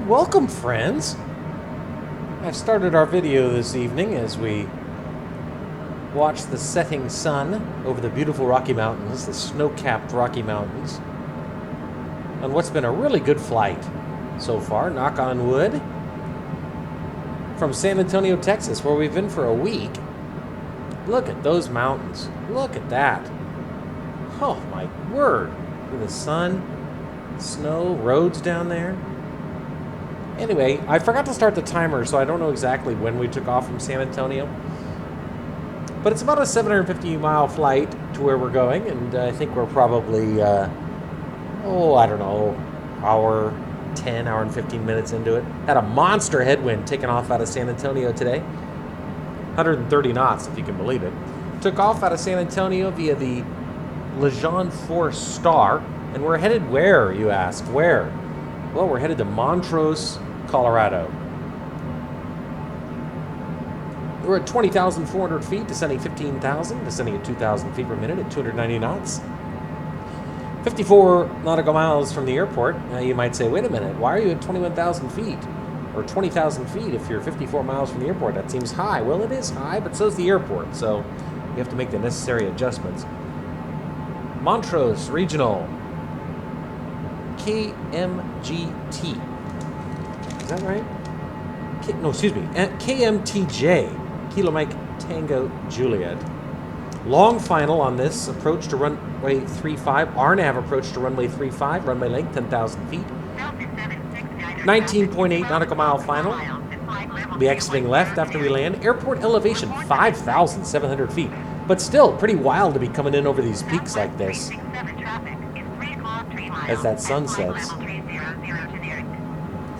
welcome, friends. I've started our video this evening as we watch the setting sun over the beautiful Rocky Mountains, the snow-capped Rocky Mountains, on what's been a really good flight so far, knock on wood, from San Antonio, Texas, where we've been for a week. Look at those mountains. Look at that. Oh, my word. With the sun, snow, roads down there. Anyway, I forgot to start the timer, so I don't know exactly when we took off from San Antonio. But it's about a 750-mile flight to where we're going, and I think we're probably, I don't know, hour and 15 minutes into it. Had a monster headwind taking off out of San Antonio today. 130 knots, if you can believe it. Took off out of San Antonio via the Lejeune 4 Star, and we're headed where, you ask? Where? Well, we're headed to Montrose, Colorado. We're at 20,400 feet, descending 15,000, descending at 2,000 feet per minute at 290 knots. 54 nautical miles from the airport. Now you might say, wait a minute, why are you at 21,000 feet? Or 20,000 feet if you're 54 miles from the airport? That seems high. Well, it is high, but so's the airport, so you have to make the necessary adjustments. Montrose Regional, KMGT. Is that right? KMTJ, Kilo Mike Tango Juliet. Long final on this approach to runway 35, RNAV approach to runway 35, runway length 10,000 feet. 19.8 nautical mile final. We'll be exiting left after we land. Airport elevation 5,700 feet. But still pretty wild to be coming in over these peaks like this as that sun sets.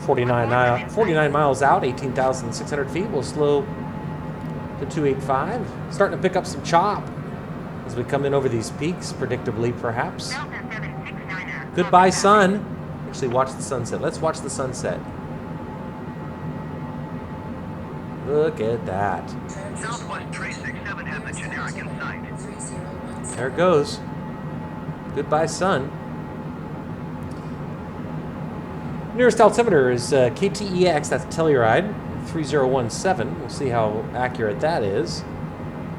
49 miles out, 18,600 feet. We'll slow to 285. Starting to pick up some chop as we come in over these peaks, predictably perhaps. Goodbye, sun. Actually, watch the sunset. Let's watch the sunset. Look at that. There it goes. Goodbye, sun. Nearest altimeter is KTEX, that's Telluride, 3017. We'll see how accurate that is.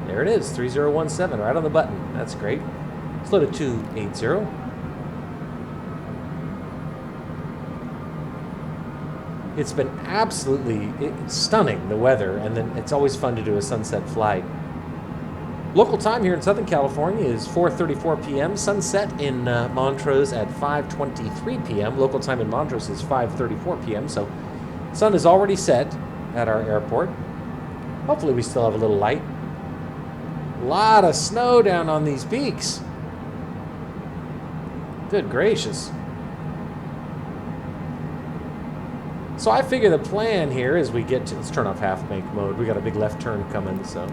There it is, 3017, right on the button. That's great. Slow to 280. It's been absolutely stunning, the weather, and then it's always fun to do a sunset flight. Local time here in Southern California is 4:34 p.m. Sunset in Montrose at 5:23 p.m. Local time in Montrose is 5:34 p.m. So sun is already set at our airport. Hopefully we still have a little light. A lot of snow down on these peaks. Good gracious. So I figure the plan here as we get to, let's turn off half bank mode. We got a big left turn coming, so.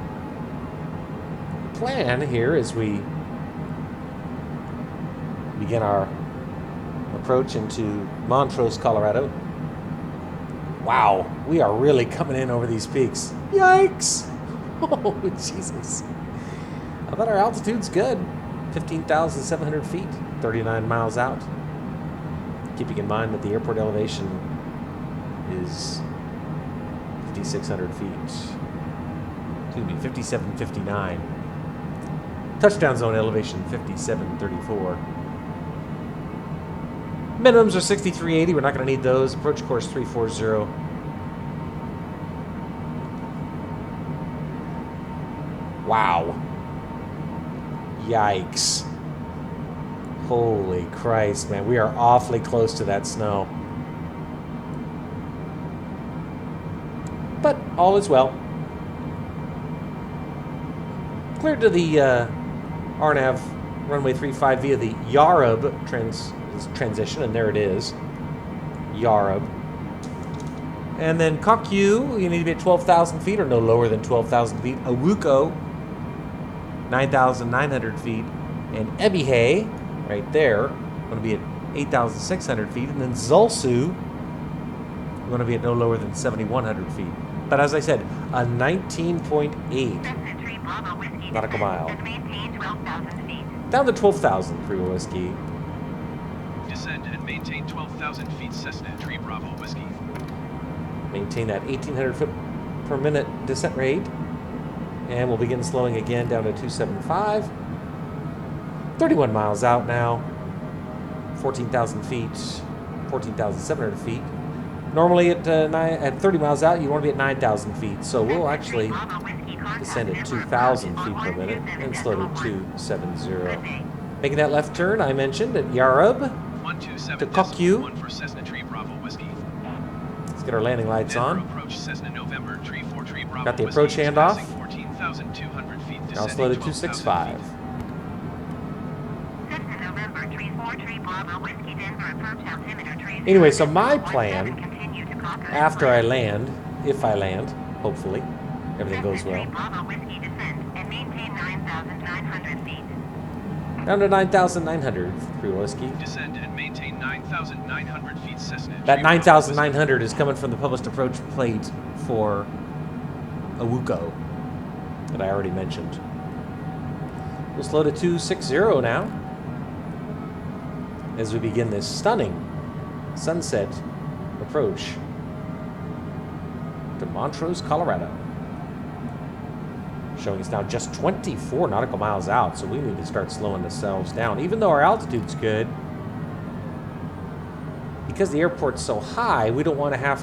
The plan here as we begin our approach into Montrose, Colorado. Wow, we are really coming in over these peaks. Yikes! Oh, Jesus. I bet our altitude's good. 15,700 feet, 39 miles out. Keeping in mind that the airport elevation is 5,600 feet. Excuse me, 5759. Touchdown zone elevation 5734. Minimums are 6380. We're not going to need those. Approach course 340. Wow. Yikes. Holy Christ, man. We are awfully close to that snow. But all is well. Cleared to the RNAV runway 35 via the Yarub transition, and there it is. Yarub. And then Kokyu, you need to be at 12,000 feet or no lower than 12,000 feet. Awuko, 9,900 feet. And Ebihe, right there, going to be at 8,600 feet. And then Zulsu, going to be at no lower than 7,100 feet. But as I said, a 19.8 nautical mile. Down to 12,000 for your whiskey. Descend and maintain 12,000 feet Cessna Tree Bravo Whiskey. Maintain that 1,800 foot per minute descent rate. And we'll begin slowing again down to 275. 31 miles out now. 14,000 feet. 14,700 feet. Normally at 30 miles out, you want to be at 9,000 feet. So we'll actually descend at 2,000 feet per minute and slow to 270. Making that left turn, I mentioned, at Yarub to Kokyu. Let's get our landing lights on. Got the approach handoff. Now slow to 265. Anyway, so my plan, after I land, if I land, hopefully, everything goes well. Down to 9,900 through Whiskey. Descend and maintain 9,900 feet Cessna. That 9,900 is coming from the published approach plate for Awuko that I already mentioned. We'll slow to 260 now as we begin this stunning sunset approach to Montrose, Colorado. Showing us now just 24 nautical miles out, so we need to start slowing ourselves down. Even though our altitude's good, because the airport's so high, we don't want to have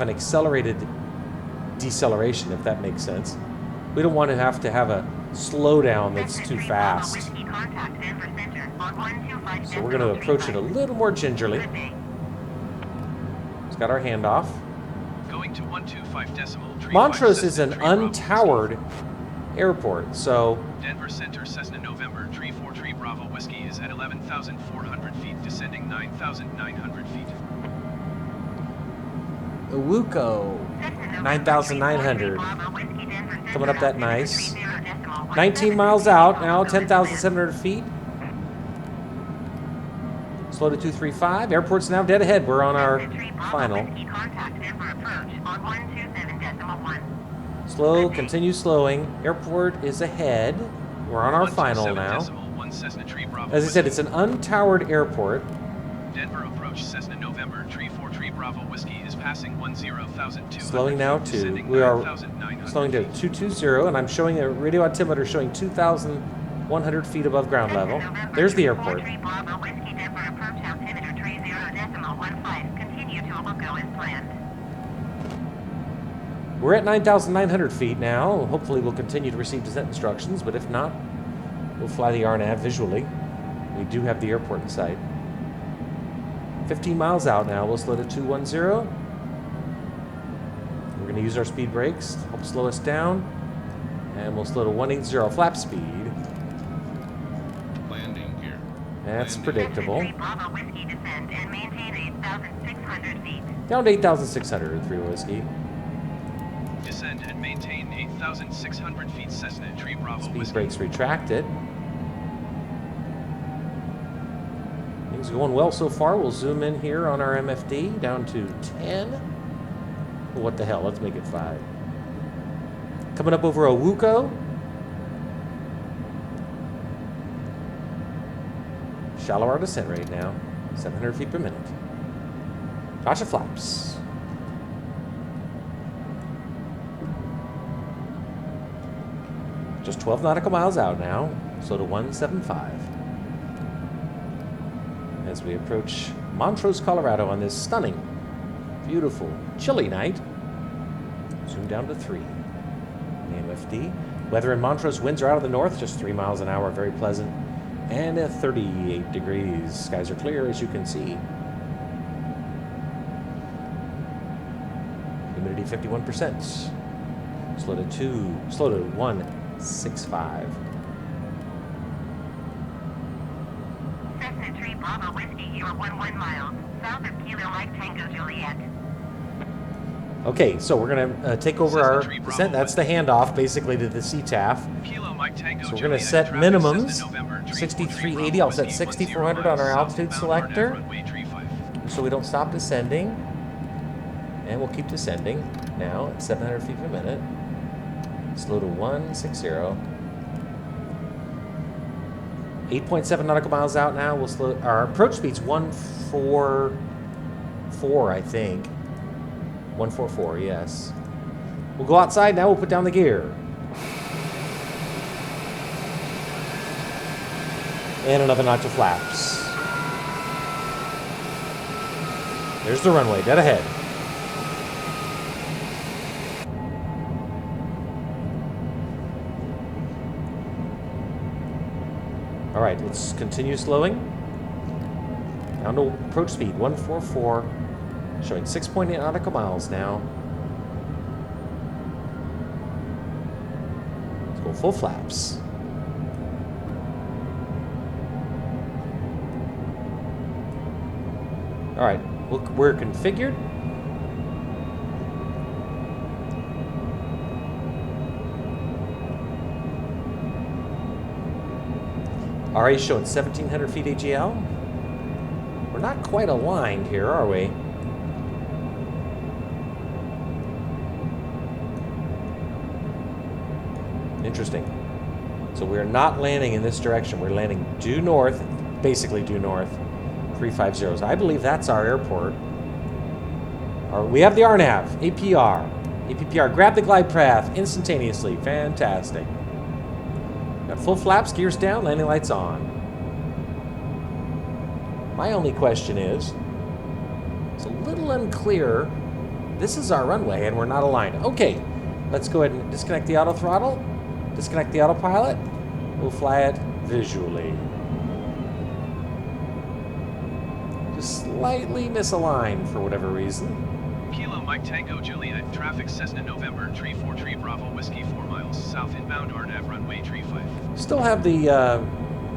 an accelerated deceleration, if that makes sense. We don't want to have a slowdown that's too fast. So we're going to approach it a little more gingerly. It's got our handoff. Going to 125.35. Montrose is an untowered airport, so Denver Center Cessna November Tree 43 Bravo Whiskey is at 11,400 feet, descending 9,900 feet. Awuko, 9,900. Coming up that nice. 19 miles out now, 10,700 feet. Slow to 235. Airport's now dead ahead. We're on our final. Slow, continue slowing. Airport is ahead. We're on our final now. As I said, it's an untowered airport. Denver approach Cessna November Tree 43 Bravo Whiskey is passing 10,200. Slowing now to, we are slowing to 220, and I'm showing a radio altimeter showing 2,100 feet above ground level. There's the airport. We're at 9,900 feet now. Hopefully we'll continue to receive descent instructions, but if not, we'll fly the RNAV visually. We do have the airport in sight. 15 miles out now. We'll slow to 210. We're going to use our speed brakes to help slow us down. And we'll slow to 180 flap speed. Landing gear. That's predictable. Down to 8,600 through Whiskey. Descend and maintain 8,600 feet Cessna Tree Bravo Speed Whiskey. brakes retracted. Things are going well so far. We'll zoom in here on our MFD down to 10. What the hell? Let's make it 5. Coming up over Awuko. Shallow our descent rate now. 700 feet per minute. Gotcha flaps. Just 12 nautical miles out now. Slow to 175. As we approach Montrose, Colorado on this stunning, beautiful, chilly night. Zoom down to 3. AMFD. Weather in Montrose, winds are out of the north, just 3 miles an hour, very pleasant. And at 38 degrees. Skies are clear, as you can see. Humidity 51%. Slow to 165. Cessna Tree Bravo Whiskey, you are 11 miles south of Kilo Mike Tango Juliet. Okay, so we're going to take over our descent. That's the handoff, basically, to the CTAF. So we're going to set minimums. 6380, I'll set 6400 on our altitude selector, so we don't stop descending. And we'll keep descending now at 700 feet per minute. Slow to 160. 8.7 nautical miles out now. We'll slow. Our approach speed's 144, I think. 144, yes. We'll go outside now. We'll put down the gear. And another notch of flaps. There's the runway, dead ahead. All right, let's continue slowing. Down to approach speed, 144, showing 6.8 nautical miles now. Let's go full flaps. All right, we're configured. RA showing 1,700 feet AGL. We're not quite aligned here, are we? Interesting. So we're not landing in this direction. We're landing due north, basically due north, 350. I believe that's our airport. We have the RNAV, APR. APPR, grab the glide path instantaneously. Fantastic. Got full flaps, gears down, landing lights on. My only question is, it's a little unclear. This is our runway and we're not aligned. Okay, let's go ahead and disconnect the auto throttle, disconnect the autopilot. We'll fly it visually. Just slightly misaligned for whatever reason. Kilo Mike Tango Juliet, traffic Cessna November, tree 4 tree Bravo Whiskey 4 miles, south inbound RNAV runway tree 5. Still have the,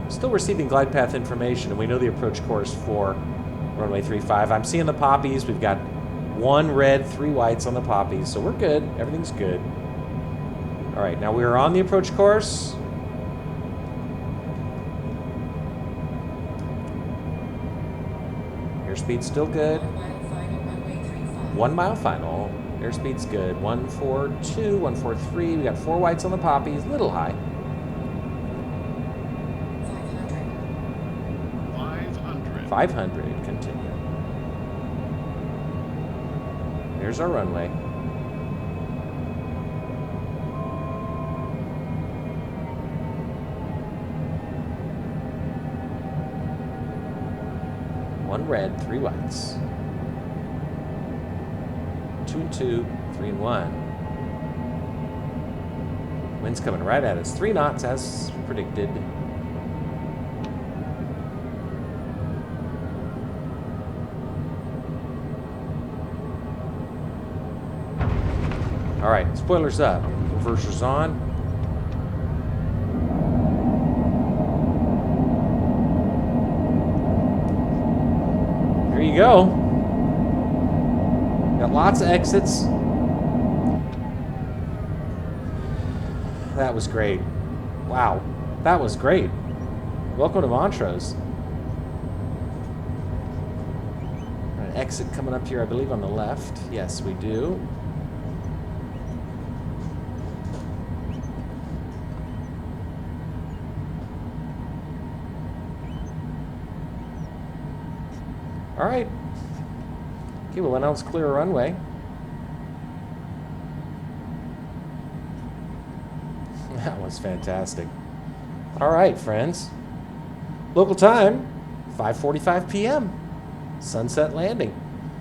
still receiving glide path information, and we know the approach course for runway 35. I'm seeing the poppies. We've got 1 red, 3 whites on the poppies, so we're good. Everything's good. All right, now we are on the approach course. Airspeed's still good. 1 mile final. Airspeed's good. 142, 143. We got 4 whites on the poppies. A little high. 500. Continue. There's our runway. One red, 3 whites. 2 and 2, 3 and 1. Wind's coming right at us. 3 knots as predicted. All right, spoilers up. Reversers on. There you go. Got lots of exits. That was great. Wow, that was great. Welcome to Montrose. An exit coming up here, I believe, on the left. Yes, we do. All right. Okay, we'll announce clear runway. That was fantastic. All right, friends. Local time, 5:45 p.m. Sunset landing.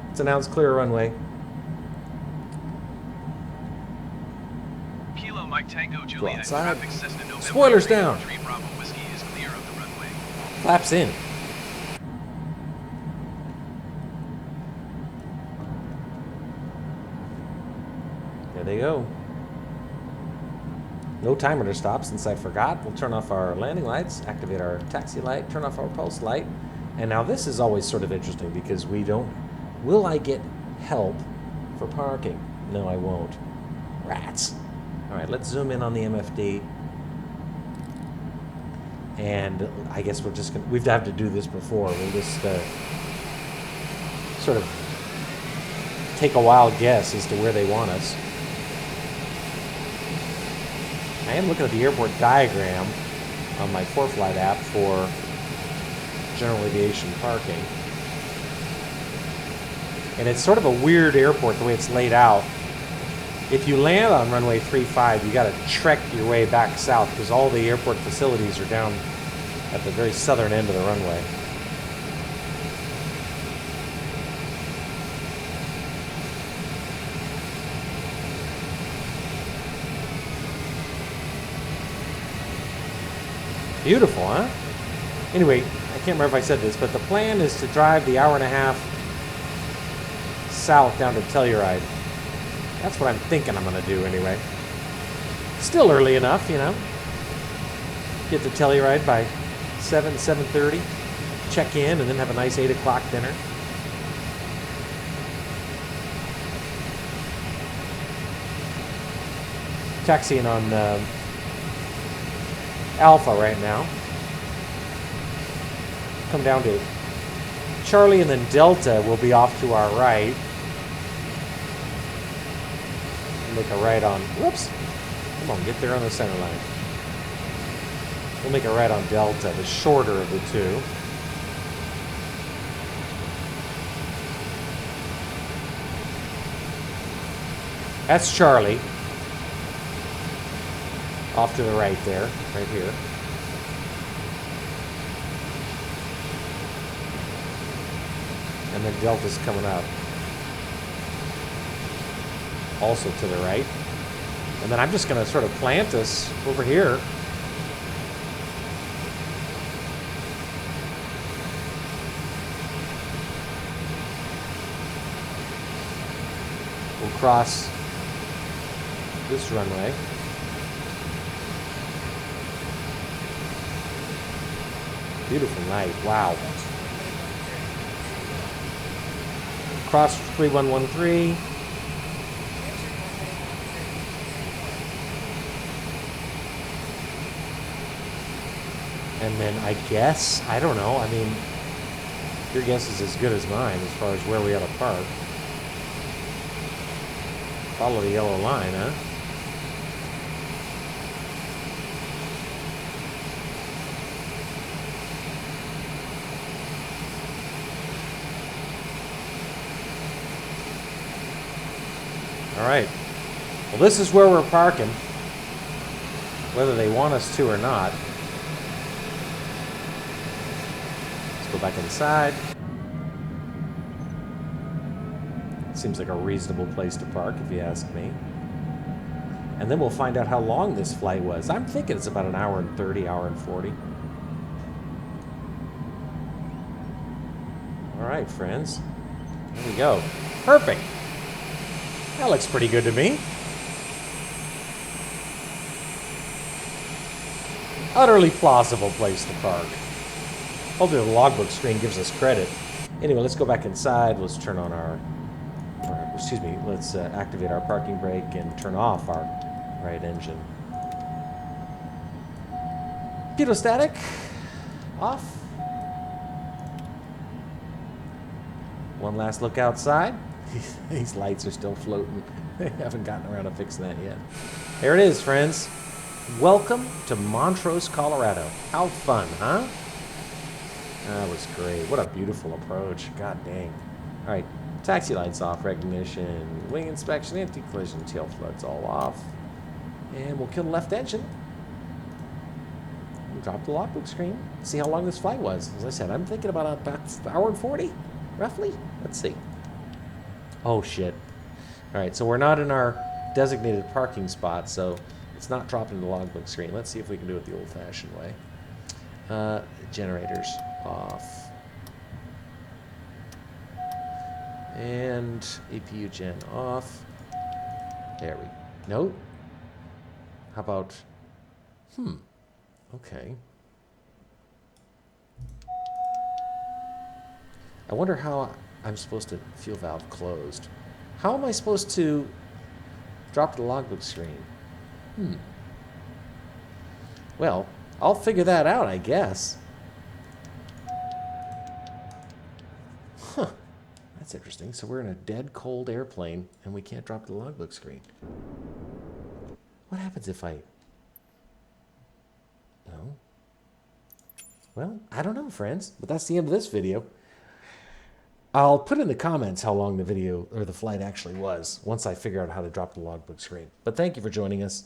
Let's announce clear runway. Kilo Mike Tango Juliet, outside. traffic Cessna November, Spoilers tree down. 4 tree Bravo Whiskey is clear of the runway. Flaps in. There they go. No timer to stop since I forgot. We'll turn off our landing lights, activate our taxi light, turn off our pulse light. And now this is always sort of interesting because we don't... Will I get help for parking? No, I won't. Rats. All right, let's zoom in on the MFD. And I guess we're just going to... We've had to do this before. We'll just sort of take a wild guess as to where they want us. I am looking at the airport diagram. on my ForeFlight app for general aviation parking. And it's sort of a weird airport the way it's laid out. If you land on runway 35, you got to trek your way back south because all the airport facilities are down at the very southern end of the runway. Beautiful, huh? Anyway, I can't remember if I said this, but the plan is to drive the hour and a half south down to Telluride. That's what I'm thinking I'm going to do anyway. Still early enough, you know. Get to Telluride by 7:30. Check in and then have a nice 8 o'clock dinner. Taxiing on Alpha right now. Come down to Charlie and then Delta will be off to our right. Make a right on, whoops, come on, get there on the center line. We'll make a right on Delta, the shorter of the two. That's Charlie. Off to the right there, right here. And then Delta's coming up. Also to the right. And then I'm just going to sort of plant us over here. We'll cross this runway. Beautiful night. Wow. Cross 3113. And then I guess, I don't know, I mean, your guess is as good as mine as far as where we ought to park. Follow the yellow line, huh? All right. Well, this is where we're parking, whether they want us to or not. Go back inside. Seems like a reasonable place to park, if you ask me. And then we'll find out how long this flight was. I'm thinking it's about an hour and 30, hour and 40. All right, friends. There we go. Perfect. That looks pretty good to me. Utterly plausible place to park. Hopefully the logbook screen gives us credit. Anyway, let's go back inside. Let's turn on let's activate our parking brake and turn off our right engine. Pitot-static, off. One last look outside. These lights are still floating. They haven't gotten around to fixing that yet. There it is, friends. Welcome to Montrose, Colorado. How fun, huh? That was great. What a beautiful approach. God dang. All right. Taxi lights off. Recognition. Wing inspection. Anti-collision. Tail flood's all off. And we'll kill the left engine. We'll drop the logbook screen. See how long this flight was. As I said, I'm thinking about an hour and 40, roughly. Let's see. Oh, shit. All right. So we're not in our designated parking spot, so it's not dropping the logbook screen. Let's see if we can do it the old-fashioned way. Generators off. And APU gen off. There we go. Nope. How about... Okay. I wonder how I'm supposed to... Fuel valve closed. How am I supposed to drop the logbook screen? Well, I'll figure that out, I guess. Huh. That's interesting. So we're in a dead cold airplane and we can't drop the logbook screen. What happens if I... No? Well, I don't know, friends, but that's the end of this video. I'll put in the comments how long the video or the flight actually was once I figure out how to drop the logbook screen. But thank you for joining us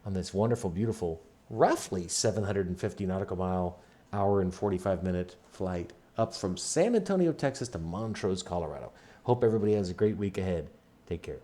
on this wonderful, beautiful, roughly 750 nautical mile, hour and 45-minute flight up from San Antonio, Texas to Montrose, Colorado. Hope everybody has a great week ahead. Take care.